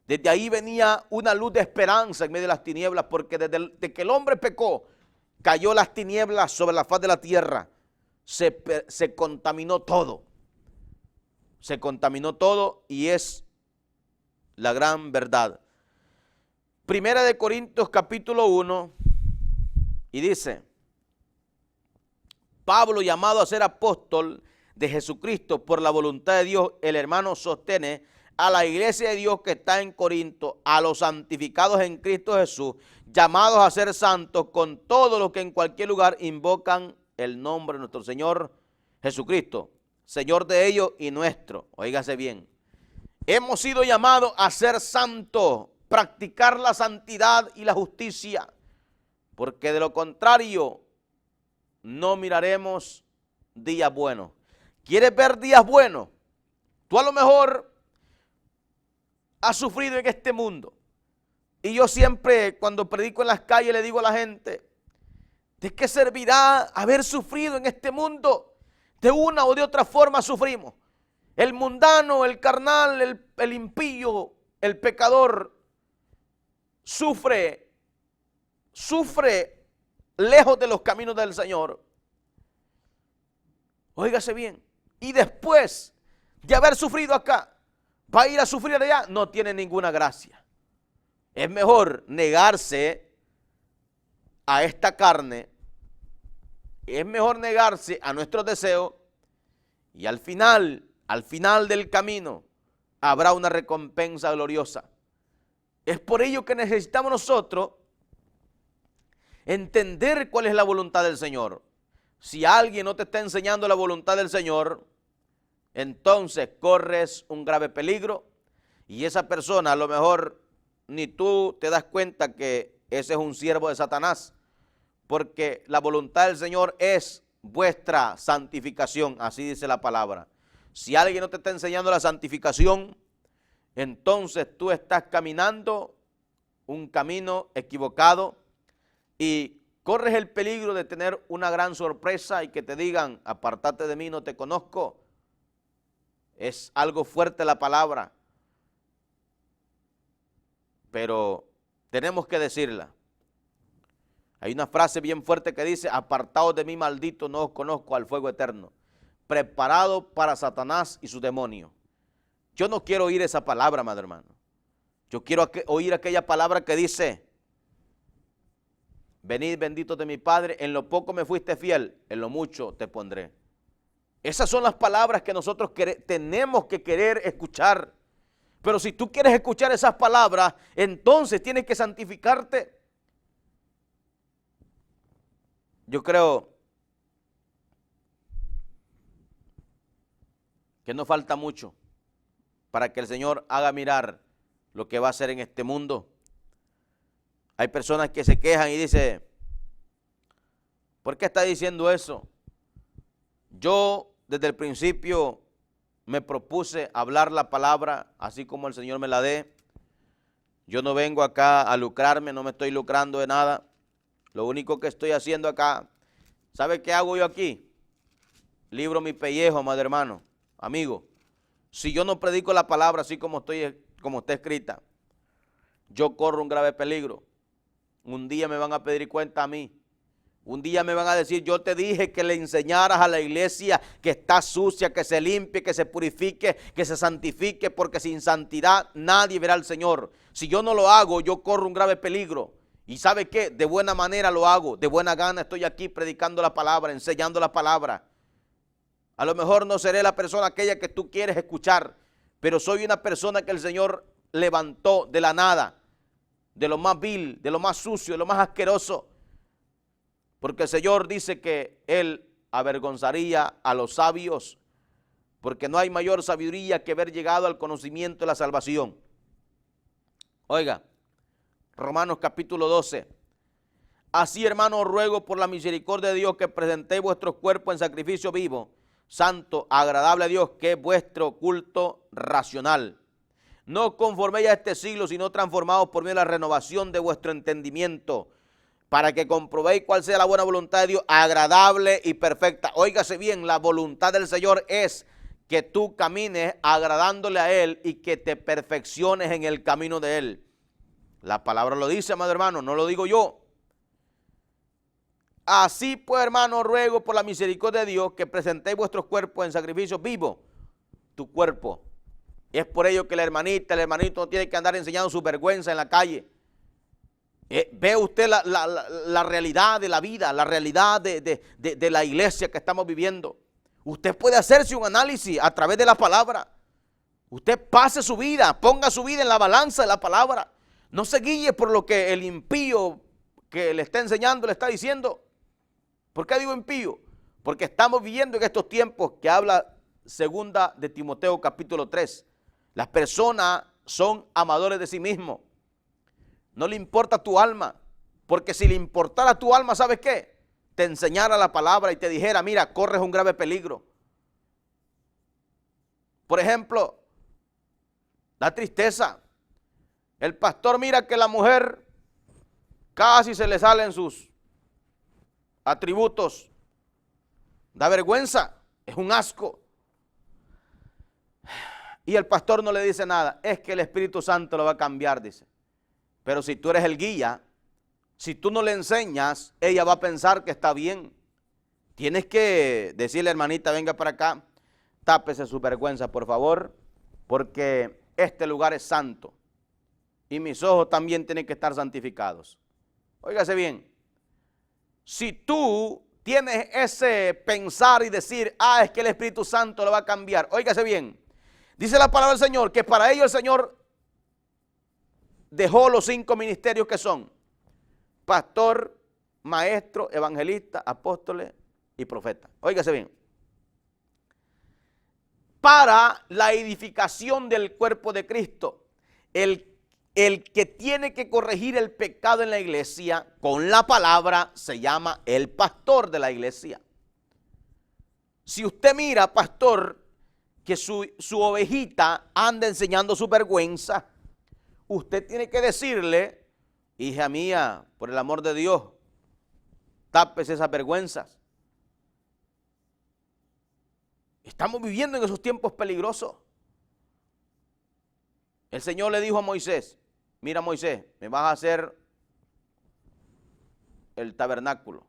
Desde ahí venía una luz de esperanza en medio de las tinieblas, porque desde que el hombre pecó, cayó las tinieblas sobre la faz de la tierra, se contaminó todo. Se contaminó todo y es la gran verdad. Primera de Corintios capítulo 1 y dice, Pablo, llamado a ser apóstol de Jesucristo por la voluntad de Dios, el hermano sostiene a la iglesia de Dios que está en Corinto, a los santificados en Cristo Jesús, llamados a ser santos, con todos los que en cualquier lugar invocan el nombre de nuestro Señor Jesucristo, Señor de ellos y nuestro. Óigase bien, hemos sido llamados a ser santos, practicar la santidad y la justicia, porque de lo contrario no miraremos días buenos. ¿Quieres ver días buenos? Tú a lo mejor has sufrido en este mundo. Y yo siempre cuando predico en las calles le digo a la gente, ¿de qué servirá haber sufrido en este mundo? De una o de otra forma sufrimos. El mundano, el carnal, el impío, el pecador sufre lejos de los caminos del Señor. Óigase bien. Y después de haber sufrido acá, va a ir a sufrir allá, no tiene ninguna gracia. Es mejor negarse a esta carne, es mejor negarse a nuestros deseos y al final del camino habrá una recompensa gloriosa. Es por ello que necesitamos nosotros entender cuál es la voluntad del Señor. Si alguien no te está enseñando la voluntad del Señor, entonces corres un grave peligro y esa persona a lo mejor ni tú te das cuenta que ese es un siervo de Satanás, porque la voluntad del Señor es vuestra santificación, así dice la palabra. Si alguien no te está enseñando la santificación, entonces tú estás caminando un camino equivocado y corres el peligro de tener una gran sorpresa y que te digan, apártate de mí, no te conozco. Es algo fuerte la palabra, pero tenemos que decirla. Hay una frase bien fuerte que dice, apartaos de mí, maldito, no os conozco, al fuego eterno, preparado para Satanás y sus demonios. Yo no quiero oír esa palabra, madre hermano. Yo quiero oír aquella palabra que dice, venid benditos de mi Padre, en lo poco me fuiste fiel, en lo mucho te pondré. Esas son las palabras que nosotros tenemos que querer escuchar. Pero si tú quieres escuchar esas palabras, entonces tienes que santificarte. Yo creo que no falta mucho para que el Señor haga mirar lo que va a hacer en este mundo. Hay personas que se quejan y dicen, ¿por qué está diciendo eso? Yo desde el principio me propuse hablar la palabra así como el Señor me la dé. Yo no vengo acá a lucrarme, no me estoy lucrando de nada. Lo único que estoy haciendo acá, ¿sabe qué hago yo aquí? Libro mi pellejo, amado hermano, amigo. Si yo no predico la palabra así como está escrita, yo corro un grave peligro. Un día me van a pedir cuenta a mí. Un día me van a decir, yo te dije que le enseñaras a la iglesia que está sucia, que se limpie, que se purifique, que se santifique, porque sin santidad nadie verá al Señor. Si yo no lo hago, yo corro un grave peligro. ¿Y sabe qué? De buena manera lo hago, de buena gana estoy aquí predicando la palabra, enseñando la palabra. A lo mejor no seré la persona aquella que tú quieres escuchar, pero soy una persona que el Señor levantó de la nada, de lo más vil, de lo más sucio, de lo más asqueroso. Porque el Señor dice que Él avergonzaría a los sabios, porque no hay mayor sabiduría que haber llegado al conocimiento de la salvación. Oiga, Romanos capítulo 12. Así, hermanos, ruego por la misericordia de Dios que presentéis vuestros cuerpos en sacrificio vivo, santo, agradable a Dios, que es vuestro culto racional. No os conforméis a este siglo, sino transformados por medio de la renovación de vuestro entendimiento, para que comprobéis cuál sea la buena voluntad de Dios, agradable y perfecta. Óigase bien, la voluntad del Señor es que tú camines agradándole a Él y que te perfecciones en el camino de Él. La palabra lo dice, amado hermano, no lo digo yo. Así pues, hermano, ruego por la misericordia de Dios que presentéis vuestros cuerpos en sacrificio vivo, tu cuerpo. Es por ello que la hermanita, el hermanito no tiene que andar enseñando su vergüenza en la calle. Ve usted la realidad de la vida, la realidad de la iglesia que estamos viviendo. Usted puede hacerse un análisis a través de la palabra. Usted pase su vida, ponga su vida en la balanza de la palabra. No se guíe por lo que el impío que le está enseñando le está diciendo. ¿Por qué digo impío? Porque estamos viviendo en estos tiempos que habla segunda de Timoteo capítulo 3. Las personas son amadores de sí mismos. No le importa tu alma, porque si le importara tu alma, ¿sabes qué? Te enseñara la palabra y te dijera, mira, corres un grave peligro. Por ejemplo, la tristeza. El pastor mira que la mujer casi se le salen sus atributos. Da vergüenza, es un asco. Y el pastor no le dice nada, es que el Espíritu Santo lo va a cambiar, dice. Pero si tú eres el guía, si tú no le enseñas, ella va a pensar que está bien. Tienes que decirle, hermanita, venga para acá, tápese su vergüenza, por favor, porque este lugar es santo. Y mis ojos también tienen que estar santificados. Óigase bien, si tú tienes ese pensar y decir, es que el Espíritu Santo lo va a cambiar, óigase bien, dice la palabra del Señor, que para ello el Señor dejó los 5 ministerios que son pastor, maestro, evangelista, apóstoles y profeta. Óigase bien. Para la edificación del cuerpo de Cristo, el que tiene que corregir el pecado en la iglesia con la palabra se llama el pastor de la iglesia. Si usted mira, pastor, que su ovejita anda enseñando su vergüenza, usted tiene que decirle, hija mía, por el amor de Dios, tápese esas vergüenzas. Estamos viviendo en esos tiempos peligrosos. El Señor le dijo a Moisés, mira Moisés, me vas a hacer el tabernáculo,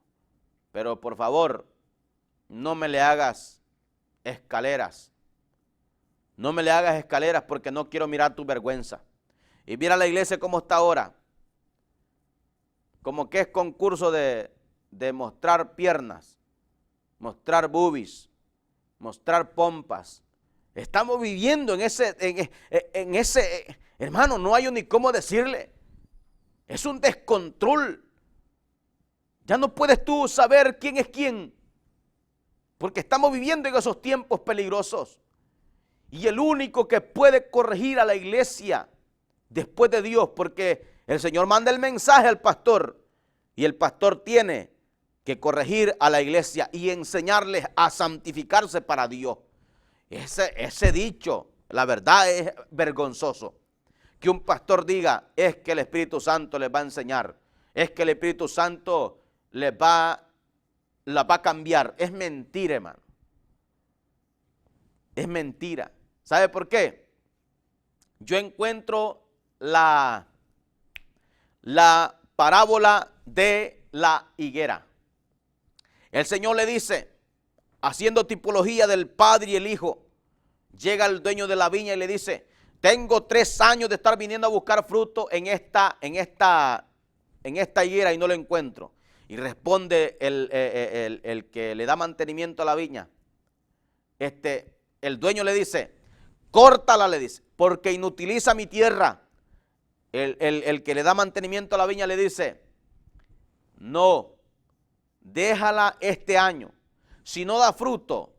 pero por favor, no me le hagas escaleras. No me le hagas escaleras porque no quiero mirar tu vergüenza. Y mira la iglesia cómo está ahora. Como que es concurso de mostrar piernas, mostrar boobies, mostrar pompas. Estamos viviendo en ese, hermano, no hay ni cómo decirle. Es un descontrol. Ya no puedes tú saber quién es quién. Porque estamos viviendo en esos tiempos peligrosos. Y el único que puede corregir a la iglesia después de Dios, porque el Señor manda el mensaje al pastor y el pastor tiene que corregir a la iglesia y enseñarles a santificarse para Dios. Ese dicho, la verdad, es vergonzoso. Que un pastor diga, es que el Espíritu Santo les va a enseñar, es que el la Santo la va a cambiar. Es mentira, hermano. Es mentira. ¿Sabe por qué? Yo encuentro la parábola de la higuera. El Señor le dice, haciendo tipología del Padre y el Hijo, llega el dueño de la viña y le dice, tengo 3 años de estar viniendo a buscar fruto en esta higuera y no lo encuentro. Y responde el que le da mantenimiento a la viña. El dueño le dice, córtala, le dice, porque inutiliza mi tierra. El que le da mantenimiento a la viña le dice, no, déjala este año. Si no da fruto,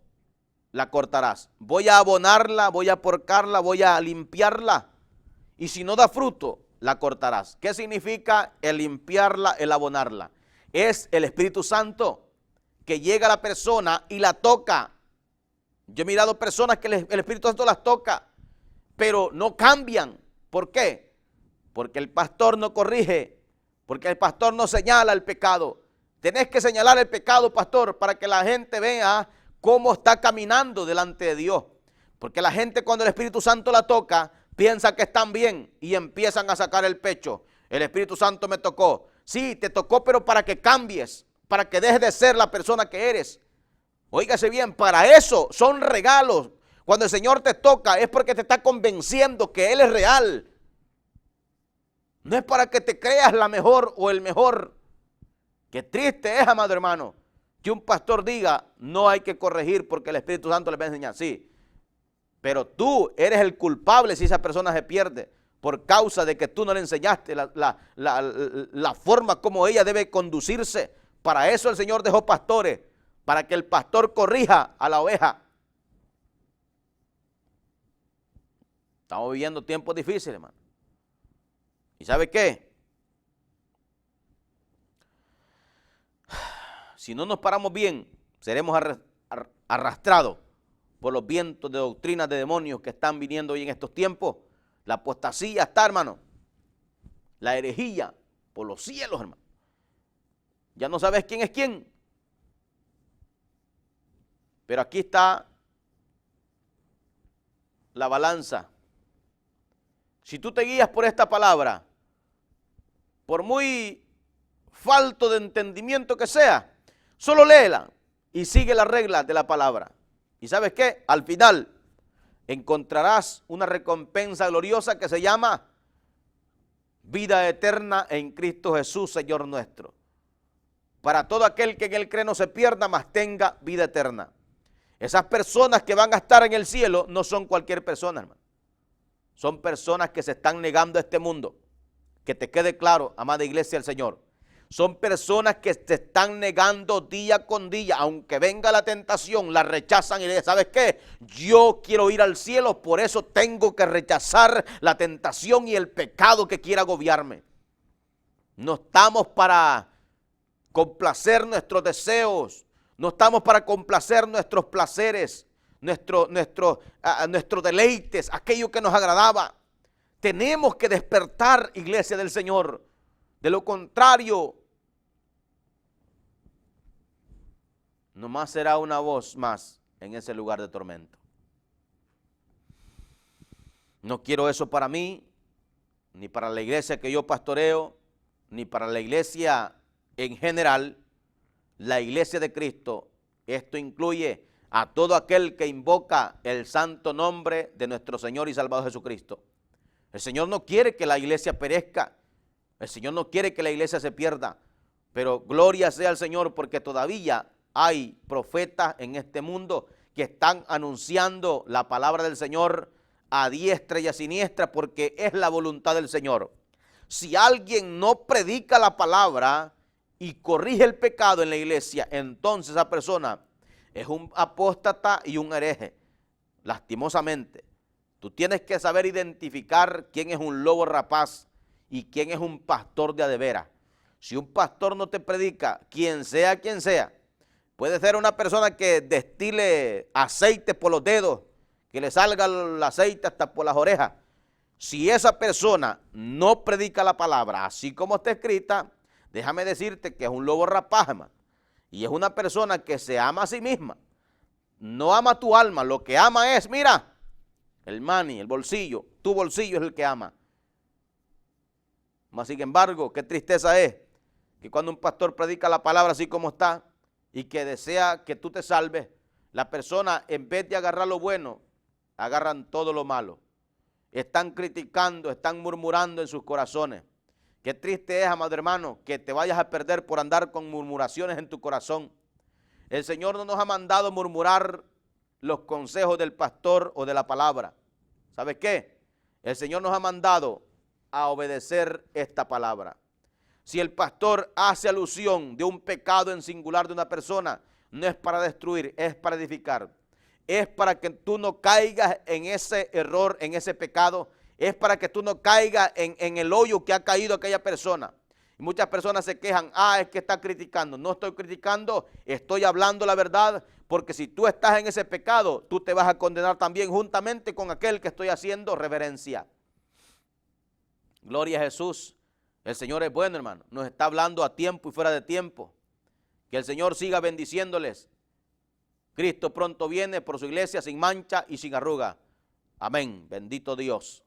la cortarás. Voy a abonarla, voy a porcarla, voy a limpiarla. Y si no da fruto, la cortarás. ¿Qué significa el limpiarla, el abonarla? Es el Espíritu Santo que llega a la persona y la toca. Yo he mirado personas que el Espíritu Santo las toca, pero no cambian. ¿Por qué? Porque el pastor no corrige, porque el pastor no señala el pecado. Tenés que señalar el pecado, pastor, para que la gente vea cómo está caminando delante de Dios. Porque la gente, cuando el Espíritu Santo la toca, piensa que están bien y empiezan a sacar el pecho. El Espíritu Santo me tocó. Sí, te tocó, pero para que cambies, para que dejes de ser la persona que eres. Óigase bien, para eso son regalos. Cuando el Señor te toca es porque te está convenciendo que Él es real. No es para que te creas la mejor o el mejor. Qué triste es, amado hermano, que un pastor diga, no hay que corregir porque el Espíritu Santo le va a enseñar. Sí, pero tú eres el culpable si esa persona se pierde por causa de que tú no le enseñaste la forma como ella debe conducirse. Para eso el Señor dejó pastores, para que el pastor corrija a la oveja. Estamos viviendo tiempos difíciles, hermano. ¿Y sabe qué? Si no nos paramos bien, seremos arrastrados por los vientos de doctrinas de demonios que están viniendo hoy en estos tiempos. La apostasía está, hermano. La herejía por los cielos, hermano. Ya no sabes quién es quién. Pero aquí está la balanza. Si tú te guías por esta palabra, por muy falto de entendimiento que sea, solo léela y sigue las reglas de la palabra. ¿Y sabes qué? Al final encontrarás una recompensa gloriosa que se llama vida eterna en Cristo Jesús, Señor nuestro. Para todo aquel que en Él cree no se pierda, mas tenga vida eterna. Esas personas que van a estar en el cielo no son cualquier persona, hermano. Son personas que se están negando a este mundo. Que te quede claro, amada iglesia del Señor. Son personas que se están negando día con día. Aunque venga la tentación, la rechazan y le dicen, ¿sabes qué? Yo quiero ir al cielo, por eso tengo que rechazar la tentación y el pecado que quiera agobiarme. No estamos para complacer nuestros deseos. No estamos para complacer nuestros placeres, nuestros deleites, aquello que nos agradaba. Tenemos que despertar, iglesia del Señor. De lo contrario, nomás será una voz más en ese lugar de tormento. No quiero eso para mí, ni para la iglesia que yo pastoreo, ni para la iglesia en general. La iglesia de Cristo, esto incluye a todo aquel que invoca el santo nombre de nuestro Señor y Salvador Jesucristo. El Señor no quiere que la iglesia perezca, el Señor no quiere que la iglesia se pierda, pero gloria sea al Señor porque todavía hay profetas en este mundo que están anunciando la palabra del Señor a diestra y a siniestra porque es la voluntad del Señor. Si alguien no predica la palabra y corrige el pecado en la iglesia, entonces esa persona es un apóstata y un hereje, lastimosamente. Tú tienes que saber identificar quién es un lobo rapaz y quién es un pastor de a de veras. Si un pastor no te predica, quien sea, puede ser una persona que destile aceite por los dedos, que le salga el aceite hasta por las orejas. Si esa persona no predica la palabra, así como está escrita, déjame decirte que es un lobo rapaz, hermano. Y es una persona que se ama a sí misma. No ama tu alma, lo que ama es, mira, el money, el bolsillo. Tu bolsillo es el que ama. Mas sin embargo, qué tristeza es que cuando un pastor predica la palabra así como está y que desea que tú te salves, la persona en vez de agarrar lo bueno, agarran todo lo malo. Están criticando, están murmurando en sus corazones. Qué triste es, amado hermano, que te vayas a perder por andar con murmuraciones en tu corazón. El Señor no nos ha mandado murmurar los consejos del pastor o de la palabra. ¿Sabes qué? El Señor nos ha mandado a obedecer esta palabra. Si el pastor hace alusión de un pecado en singular de una persona, no es para destruir, es para edificar. Es para que tú no caigas en ese error, en ese pecado. Es para que tú no caigas en el hoyo que ha caído aquella persona. Y muchas personas se quejan, es que está criticando. No estoy criticando, estoy hablando la verdad, porque si tú estás en ese pecado, tú te vas a condenar también juntamente con aquel que estoy haciendo reverencia. Gloria a Jesús. El Señor es bueno, hermano. Nos está hablando a tiempo y fuera de tiempo. Que el Señor siga bendiciéndoles. Cristo pronto viene por su iglesia sin mancha y sin arruga. Amén. Bendito Dios.